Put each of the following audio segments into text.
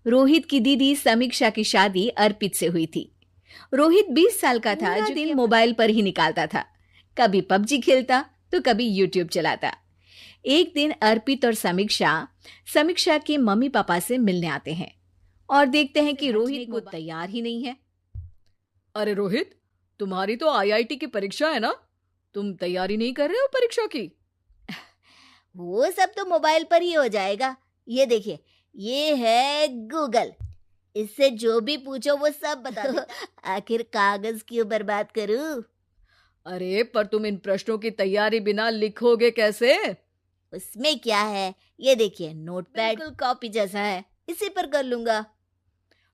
रोहित की दीदी समीक्षा की शादी अर्पित से हुई थी। रोहित 20 साल का था जो दिन मोबाइल पर ही निकालता था। कभी पबजी खेलता तो कभी यूट्यूब चलाता। एक दिन अर्पित और समीक्षा समीक्षा के मम्मी पापा से मिलने आते हैं और देखते हैं कि रोहित को तैयार ही नहीं है। अरे रोहित, तुम्हारी तो आईआईटी की परीक्षा है ना? तुम तैयारी नहीं कर रहे हो परीक्षा की? वो सब तो मोबाइल पर ही हो जाएगा। ये देखिए, ये है गूगल। इससे जो भी पूछो वो सब बता देता। आखिर कागज क्यों बर्बाद करूं? अरे पर तुम इन प्रश्नों की तैयारी बिना लिखोगे कैसे? उसमें क्या है, ये देखिए नोटपैड बिल्कुल कॉपी जैसा है, इसी पर कर लूंगा।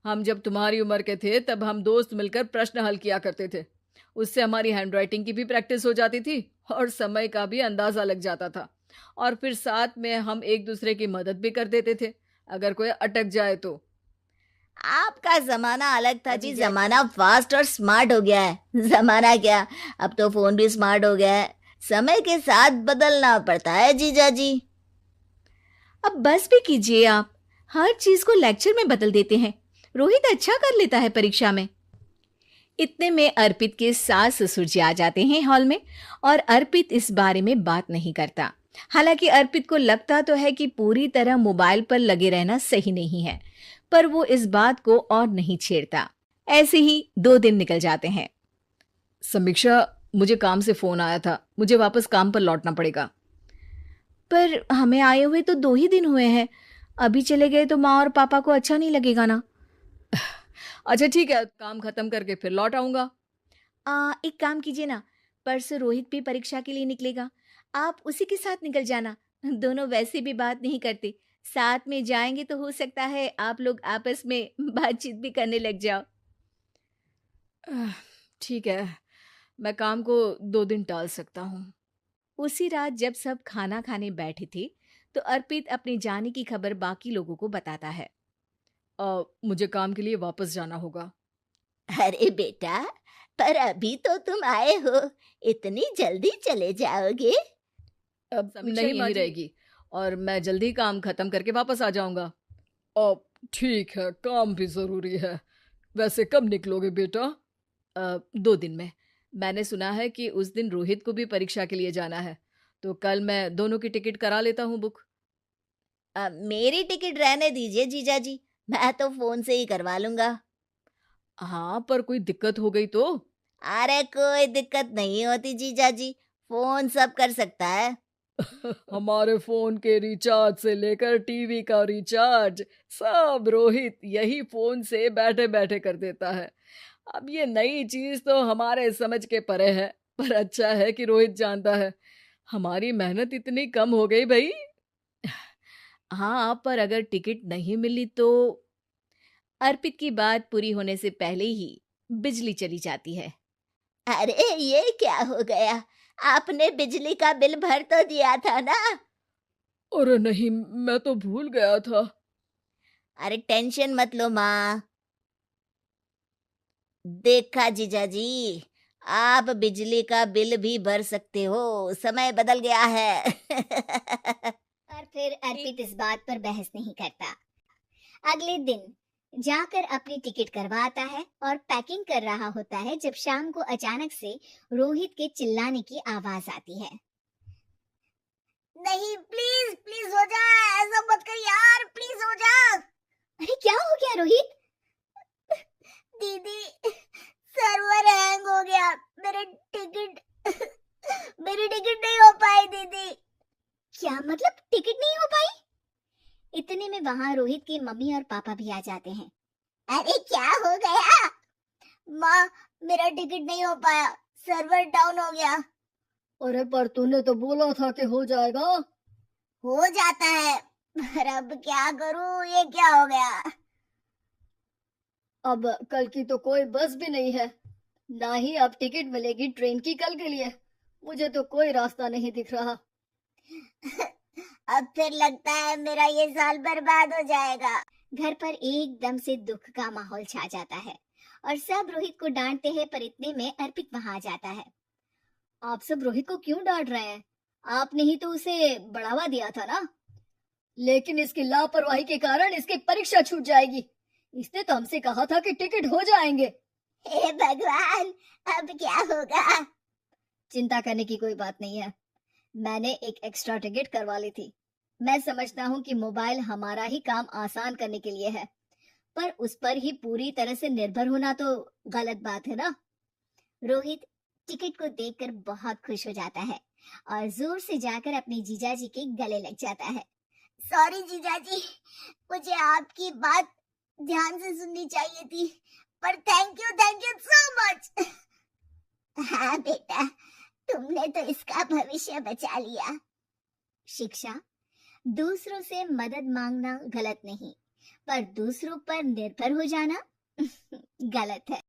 हम जब तुम्हारी उम्र के थे तब हम दोस्त मिलकर प्रश्न हल किया करते थे। उससे हमारी हैंडराइटिंग की भी प्रैक्टिस हो जाती थी और समय का भी अंदाजा लग जाता था। और फिर साथ में हम एक दूसरे की मदद भी कर देते थे अगर कोई अटक जाए तो। आपका जमाना अलग था जी, जमाना फास्ट और स्मार्ट हो गया है। जमाना क्या, अब तो फोन भी स्मार्ट हो गया है। समय के साथ बदलना पड़ता है जीजा जी। अब बस भी कीजिए आप, हर चीज को लेक्चर में बदल देते हैं। रोहित अच्छा कर लेता है परीक्षा में। इतने में अर्पित के सास ससुर जी आ जाते हैं हॉल में और अर्पित इस बारे में बात नहीं करता। हालांकि अर्पित को लगता तो है कि पूरी तरह मोबाइल पर लगे रहना सही नहीं है, पर वो इस बात को और नहीं छेड़ता। ऐसे ही 2 दिन निकल जाते हैं। समीक्षा, मुझे काम से फोन आया था, मुझे वापस काम पर लौटना पड़ेगा। पर हमें आए हुए तो 2 ही दिन हुए हैं, अभी चले गए तो माँ और पापा को अच्छा नहीं लगेगा ना। अच्छा ठीक है, काम खत्म करके फिर लौट आऊंगा। एक काम कीजिए ना, परसों रोहित भी परीक्षा के लिए निकलेगा, आप उसी के साथ निकल जाना। दोनों वैसे भी बात नहीं करते, साथ में जाएंगे तो हो सकता है आप लोग आपस में बातचीत भी करने लग जाओ। ठीक है, मैं काम को 2 दिन टाल सकता हूँ। उसी रात जब सब खाना खाने बैठे थे तो अर्पित अपने जाने की खबर बाकी लोगों को बताता है। मुझे काम के लिए वापस जाना होगा। अरे बेटा, पर अभी तो तुम आए हो, इतनी जल्दी चले जाओगे? अब समीक्षा नहीं यहीं माँ जी रहेगी। और मैं जल्दी काम खत्म करके वापस आ जाऊंगा। अब ठीक है, काम भी जरूरी है। वैसे कब निकलोगे बेटा? 2 दिन में। मैंने सुना है कि उस दिन रोहित को भी परीक्षा के लिए जाना है, तो कल मैं दोनों की टिकट करा लेता हूँ बुक। मेरी टिकट रहने दीजिए जीजा जी, मैं तो फोन से ही करवा लूंगा। हाँ, पर कोई दिक्कत हो गई तो? अरे कोई दिक्कत नहीं होती जीजा जी, फोन सब कर सकता है। हमारे फोन के रिचार्ज से लेकर टीवी का रिचार्ज सब रोहित यही फोन से बैठे बैठे कर देता है। अब ये नई चीज तो हमारे समझ के परे है, पर अच्छा है कि रोहित जानता है। हमारी मेहनत इतनी कम हो गई भाई। हाँ, पर अगर टिकट नहीं मिली तो? अर्पित की बात पूरी होने से पहले ही बिजली चली जाती है। अरे ये क्या हो गया, आपने बिजली का बिल भर तो दिया था ना? अरे नहीं, मैं तो भूल गया था। अरे टेंशन मत लो माँ। देखा जीजा जी, आप बिजली का बिल भी भर सकते हो, समय बदल गया है। और फिर अर्पित इस बात पर बहस नहीं करता। अगले दिन जाकर अपनी टिकट करवाता है और पैकिंग कर रहा होता है जब शाम को अचानक से रोहित के चिल्लाने की आवाज आती है। नहीं, प्लीज प्लीज हो जा, ऐसा मत कर यार, प्लीज हो जा। अरे क्या हो गया रोहित? दीदी, सर्वर हैंग हो गया, मेरी टिकट नहीं हो पाई दीदी। क्या मतलब टिकट नहीं हो पाई? इतने में वहां रोहित के मम्मी और पापा भी आ जाते हैं। अरे क्या हो गया? माँ, मेरा टिकट नहीं हो पाया, सर्वर डाउन हो गया। अरे पर तूने तो बोला था कि हो जाएगा। हो जाता है, पर अब क्या करूं, ये क्या हो गया? अब कल की तो कोई बस भी नहीं है, ना ही अब टिकट मिलेगी ट्रेन की कल के लिए। मुझे तो कोई रास्ता नहीं दिख रहा। अब फिर लगता है मेरा ये साल बर्बाद हो जाएगा। घर पर एकदम से दुख का माहौल छा जाता है और सब रोहित को डांटते हैं, पर इतने में अर्पित वहां आ जाता है। आप सब रोहित को क्यों डांट रहे हैं? आपने ही तो उसे बढ़ावा दिया था ना। लेकिन इसकी लापरवाही के कारण इसकी परीक्षा छूट जाएगी। इसने तो हमसे कहा था कि टिकट हो जाएंगे। हे भगवान, अब क्या होगा? चिंता करने की कोई बात नहीं है, मैंने एक एक्स्ट्रा टिकट करवा ली थी। मैं समझता हूँ कि मोबाइल हमारा ही काम आसान करने के लिए है, पर उस पर ही पूरी तरह से निर्भर होना तो गलत बात है ना। रोहित टिकट को देखकर बहुत खुश हो जाता है और जोर से जाकर अपने जीजाजी के गले लग जाता है। सॉरी जीजाजी, मुझे आपकी बात ध्यान से सुननी चाहिए थी, पर थैंक यू सो मच। हाँ बेटा, तुमने तो इसका भविष्य बचा लिया। शिक्षा, दूसरों से मदद मांगना गलत नहीं, पर दूसरों पर निर्भर हो जाना गलत है।